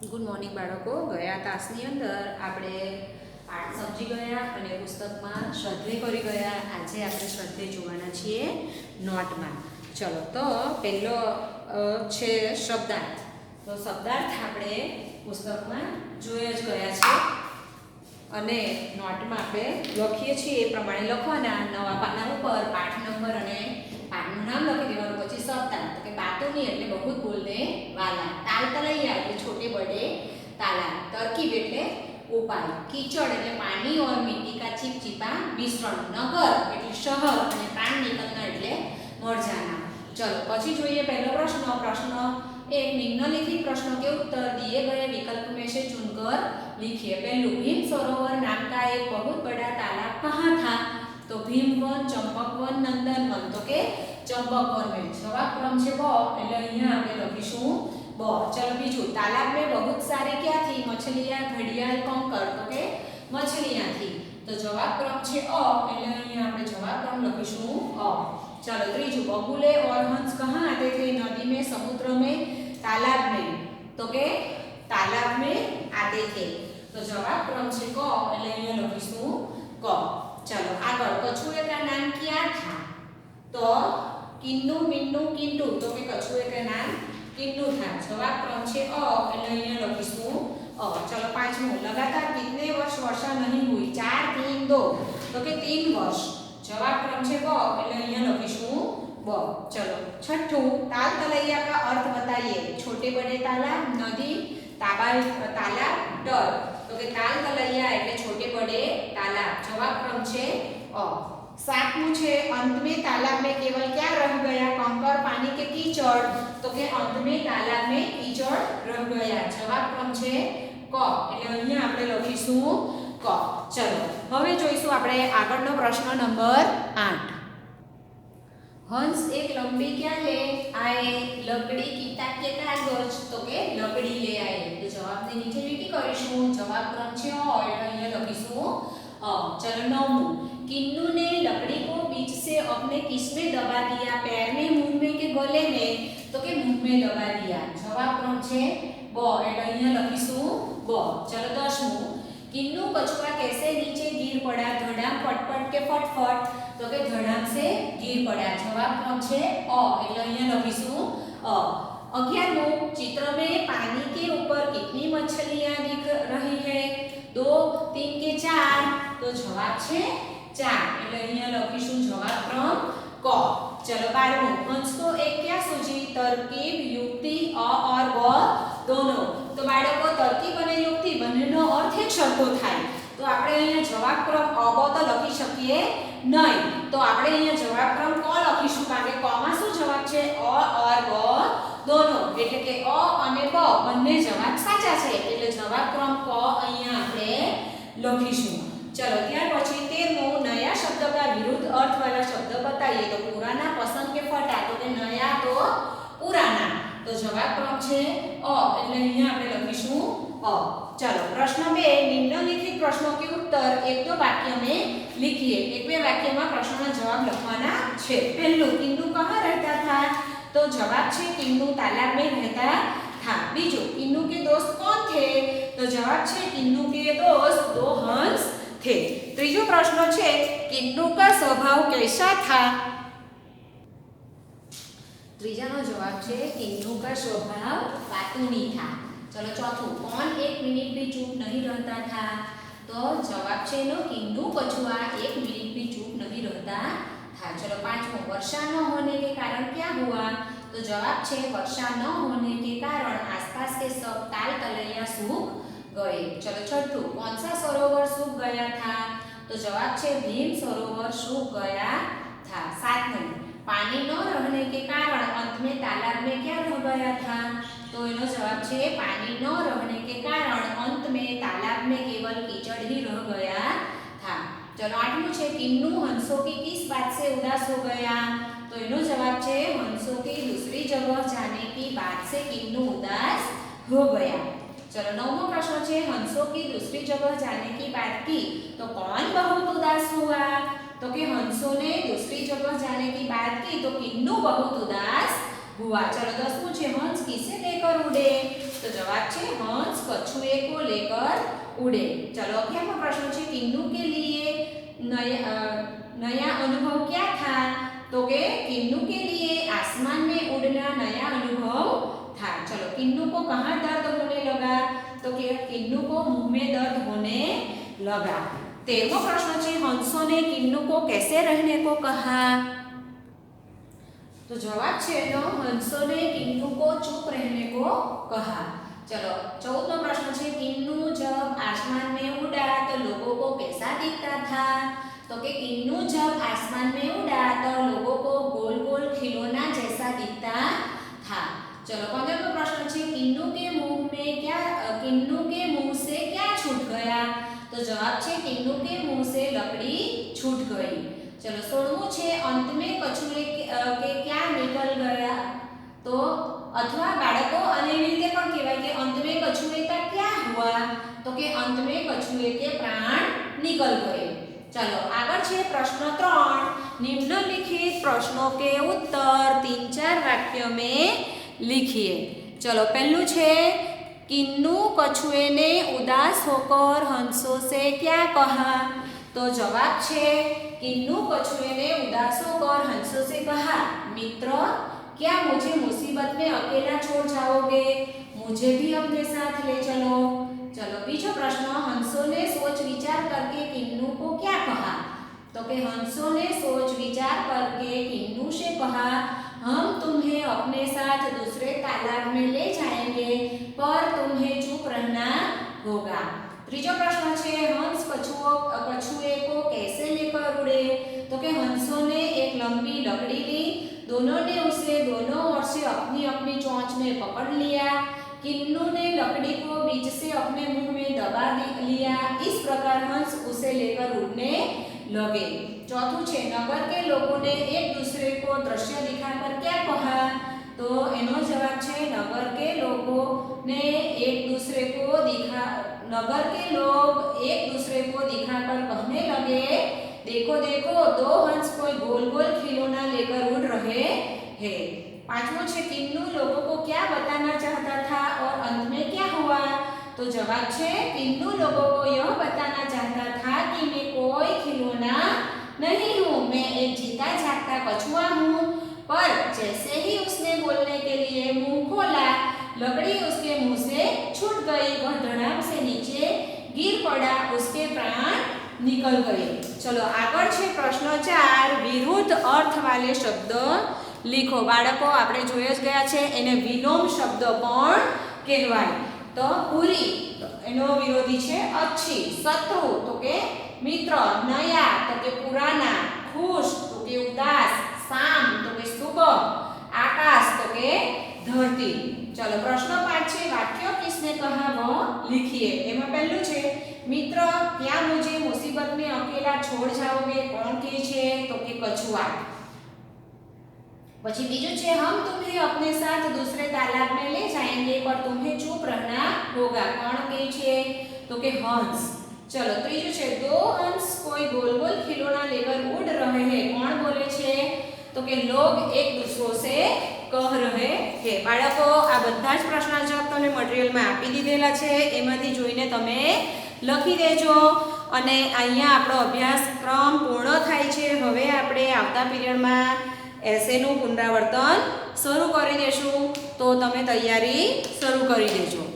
Good morning બાળકો. ગયા તાસની અંદર આપણે પાઠ સમજી ગયા અને પુસ્તકમાં સ્વાધ્યાય કરી ગયા. આજે આપણે સ્વાધ્યાય જોવાના છીએ નોટમાં. ચલો, તો પહેલો છે શબ્દાર્થ. તો શબ્દાર્થ આપણે પુસ્તકમાં જોઈ જ ગયા છે અને નોટમાં આપણે લખીએ છીએ એ પ્રમાણે લખવાના. નવા પાના ઉપર પાઠ નંબર અને પાઠનું નામ લખી દેવાનું. પછી શબ્દાર્થ કે બાતોની એટલે બહુ જ બોલને વાલા, તાલ તલૈયા એટલે छोटे बड़े तालाब, तरकीब એટલે ઉપાય, કીચડ એટલે પાણી और मिट्टी का चिपचिपा मिश्रण, नगर એટલે શહેર અને प्राण निकलना એટલે मर जाना. चलो પછી જોઈએ પહેલો પ્રશ્ન. प्रश्न एक, निम्नलिखित प्रश्नों के उत्तर दिए गए विकल्प में से चुनकर लिखिए. पहलू, भीम सरोवर नाम का एक बहुत बड़ा तालाब कहाँ था? तो भीम वन, चंपक वन, नंदन वन. तो के चंपक वन में जवाब क्रम છે બ, એટલે અહીંયા આપણે લખીશું ब. चलो बीजू, तालाब में बहुत सारे क्या थी? मछलियां, घड़ियाल, कंकर. तो के मछलियां थी. तो जवाब क्रम છે अ, એટલે અહીંયા આપણે જવાબ क्रम લખીશું अ. चलो त्रीजू, बगुले और हंस कहाँ आते थे? नदी में, समुद्र में, तालाब में. तो के तालाब में आते थे. तो जवाब क्रम છે क, એટલે અહીંયા લખીશું क. चलो આગળ, कछुए का नाम क्या था? तो किन्नू, मिन्नू, किंटू. तो के कछुए का नाम किन्नू था. जवाब क्रम છે अ, એટલે અહીંયા લખીશું अ. चलो पांचमું, लगातार कितने वर्ष वर्षा नहीं हुई? 4, 3, 2. तो के 3 वर्ष. जवाब क्रम છે ब, એટલે અહીંયા લખીશું ब. चलो छठું, ताल तलैया का अर्थ बताइए. छोटे बड़े तालाब, नदी, तालाब, डर. तो के ताल तलैया એટલે छोटे बड़े तालाब. जवाब क्रम છે अ. सातमું છે, अंत में तालाब में केवल क्या रह गया? कंकर, पानी के कीचड़. तो के अंत में तालाब में कीचड़ रह गया. जवाब क्रम છે क, એટલે અહીંયા આપણે લખીશું क. ચલો હવે જોઈશું આપણે આગળનો પ્રશ્ન નંબર 8. हंस एक लंबी क्या ले आए? लकड़ी, किताब के कागज. तो के लकड़ी ले आए. तो जवाब ने नीचे લીટી કરીશું. જવાબ क्रम છે અ, એટલે અહીંયા લખીશું अ. चलो नौमું, किन्नू ने लकड़ी को बीच से अपने किस में दबा दिया? पैर में, मुंह में के गले में? तो के मुंह में दबा दिया. जवाब क्रम છે ब, એટલે અહીંયા લખીશું ब. चलो 10મું, किन्नू कछुआ कैसे नीचे गिर पड़ा? धड़ाम, पटपट के फटफट. तो के धड़ाम से गिर पड़ा. जवाब क्रम છે अ, એટલે અહીંયા લખીશું अ. 11મું, चित्र में पानी के ऊपर कितनी मछलियां दिख रही है? 2, 3 के 4. तो जवाब છે 4, એટલે અહીંયા લખીશું જવાબ क्रम क. चलो 12મું, हंस को एक क्या सूझी? तरकीब, युक्ति, अ और ब दोनों. तो बाळको तरकीब અને યુક્તિ બંનેનો અર્થ એક સરખો થાય. તો આપણે અહીંયા જવાબ ક્રમ અ બ તો લખી શકીએ નહીં. તો આપણે અહીંયા જવાબ ક્રમ ક લખીશું, કારણ કે ક માં શું જવાબ છે? અ और ब दोनों. એટલે કે અ અને બ બંને જવાબ સાચા છે. એટલે જવાબ ક્રમ ક અહીંયા આપણે લખીશું. चलो ત્યાર પછી 13મું, नया शब्द का विरुद्ध अर्थ वाला शब्द बताइए. तो पुराना, पसंद के फटा. तो के नया तो पुराना. तो जवाब क्रम છે अ, એટલે અહીંયા આપણે લખીશું अ. चलो प्रश्न 2, निम्नलिखित प्रश्नों के उत्तर एक दो वाक्य में लिखिए. एक બે વાક્યમાં પ્રશ્નના જવાબ લખવાના છે. પહેલું, किन्नू कहाँ रहता था? तो जवाब છે किन्नू तालाब में रहता था. બીજું, किन्नू के दोस्त कौन थे? तो जवाब છે किन्नू के दोस्त 2 हंस थे. ત્રીજો પ્રશ્ન છે, किन्नू का स्वभाव कैसा था? ત્રીજાનો જવાબ છે किन्नू का स्वभाव बातूनी था. चलो चौथું, कौन 1 मिनट भी चुप नहीं रहता था? तो जवाब છે નો किन्नू कछुआ 1 मिनट भी चुप नहीं रहता था. चलो 5मुं, वर्षा न होने के कारण क्या हुआ? तो जवाब છે वर्षा न होने के कारण आसपास के सब ताल तलैया सूख गए. चलो 6ठું, कौन सा सरोवर सूख गया था? तो जवाब છે भीम सरोवर सूख गया था. 7મું, पानी न रहने के कारण अंत में तालाब में क्या रह गया था? तो એનો જવાબ છે पानी न रहने के कारण अंत में तालाब में केवल कीचड़ ही रह गया था. चलो 8મું છે, किन्नू हंसों की किस बात से उदास हो गया? तो એનો જવાબ છે हंसों की दूसरी जगह जाने की बात से किन्नू उदास हो गया. चलो 9वां प्रश्न है, हंसों की दूसरी जगह जाने की बात की तो कौन बहुत उदास हुआ? तो कि हंसों ने दूसरी जगह जाने की बात की तो किन्नू बहुत उदास हुआ. चलो 10मुं છે, हंस किसे लेकर उड़े? तो जवाब છે हंस कछुए को लेकर उड़े। चलो 11वां प्रश्न है किन्नू के लिए नया अनुभव क्या था? तो के किन्नू के लिए आसमान में उड़ना नया अनुभव था। चलो किन्नू को कहाँ दर्द होने लगा? तो के किन्नू को मुंह में दर्द होने लगा। 13वां प्रश्न है हंसों ने किन्नू को कैसे रहने को कहा? तो जवाब है हंसों ने किन्नू को चुप रहने को कहा। चलो 14वां प्रश्न है किन्नू जब आसमान में उड़ा तो लोगों को कैसा दिखता था? तो कि किन्नू जब आसमान में उड़ा तो लोगों को गोल गोल खिलौना जैसा दिखता था। चलो 15वां प्रश्न है किन्नू के मुंह से क्या छूट गया? तो जवाब है किन्नू के मुंह से लकड़ी छूट गई। चलो 16वां है अंत में कछुए के क्या निकल गया? तो अथवा बाळको અને એવી રીતે પણ કહેવાય કે अंत में कछुए का क्या हुआ? तो કે अंत में कछुए के प्राण निकल गए। चलो આગળ છે प्रश्न 3 निम्नलिखित प्रश्नों के उत्तर 3-4 वाक्यों में लिखिए। चलो पहलू છે किन्नू कछुए ने उदास होकर हंसों से क्या कहा? तो जवाब है किन्नू कछुए ने उदास होकर हंसों से कहा मित्र क्या मुझे मुसीबत में अकेला छोड़ जाओगे? मुझे भी अपने साथ ले चलो। चलो बीजो प्रश्न हंसों ने सोच विचार करके किन्नू को क्या कहा? तो कि हंसों ने सोच विचार करके किन्नू से कहा हम तुम्हें अपने साथ दूसरे तालाब में ले जाएंगे पर तुम्हें चुप रहना होगा। ત્રીજો પ્રશ્ન છે હંસ कछुए को कैसे लेकर उड़े? तो कि हंसों ने एक लंबी लकड़ी ली, दोनों ने उसे दोनों ओर से अपनी अपनी चोंच में पकड़ लिया। किन्नू ने लकड़ी को बीच से अपने मुंह में दबा लिया। इस प्रकार हंस उसे लेकर उड़ने लगे। चौथું છે नगर के लोगों ने एक दूसरे को दृश्य दिखाकर क्या कहा? तो एनो जवाब है नगर के लोग एक दूसरे को दिखाकर कहने लगे देखो देखो दो हंस कोई गोल गोल खिलौना लेकर उड़ रहे हैं। 5वां है किन्नू लोगों को क्या बताना चाहता था और अंत में क्या हुआ? तो जवाब है किन्नू लोगों को यह बताना चाहता था कि मैं कोई खिलौना नहीं हूँ, मैं एक जीता जागता कछुआ हूँ। पर जैसे ही उसने बोलने के लिए मुंह खोला लकड़ी उसके मुंह से छूट गई, वह धड़ाम से नीचे गिर पड़ा, उसके प्राण निकल गए। चलो આગળ છે પ્રશ્ન 4 વિરુદ્ધ અર્થ વાલે શબ્દ लिखो। બાળકો આપણે જોઈ જ ગયા છે એને વિલોમ શબ્દ પણ કહેવાય। તો પૂરી એનો વિરોધી છે अच्छी, શત્રુ તો કે મિત્ર, નયા તો કે પુરાના, ખુશ તો કે ઉદાસ, शाम तो के सुबह, आकाश तो के धरती। चलो प्रश्न 5 है वाक्य किसने कहा वो लिखिए। एमा पहलू है मित्र क्या मुझे मुसीबत में अकेला छोड़ जाओगे? कौन कहे छे? तो के कछुआ। પછી બીજું છે हम तुम्हें अपने साथ दूसरे तालाब में ले जाएंगे पर तुम्हें चुप रहना होगा। कौन कहे छे? तो के हंस। चलो ત્રીજું છે दो हंस कोई गोल गोल खिलौना लेकर उड़ रहे हैं। कौन बोले छे? तो के लोग एक दूसरों से कह रहे हैं। बाळको आ બધા જ પ્રશ્ન જવાબ તમને મટીરીયલમાં આપી દીધેલા છે, એમાંથી જોઈને તમે લખી દેજો અને અહીંયા આપણો અભ્યાસક્રમ પૂર્ણ થાય છે। હવે આપણે આવતા પીરિયડમાં એસેનું પુનરાવર્તન શરૂ કરી દેશું, તો તમે તૈયારી શરૂ કરી દેજો।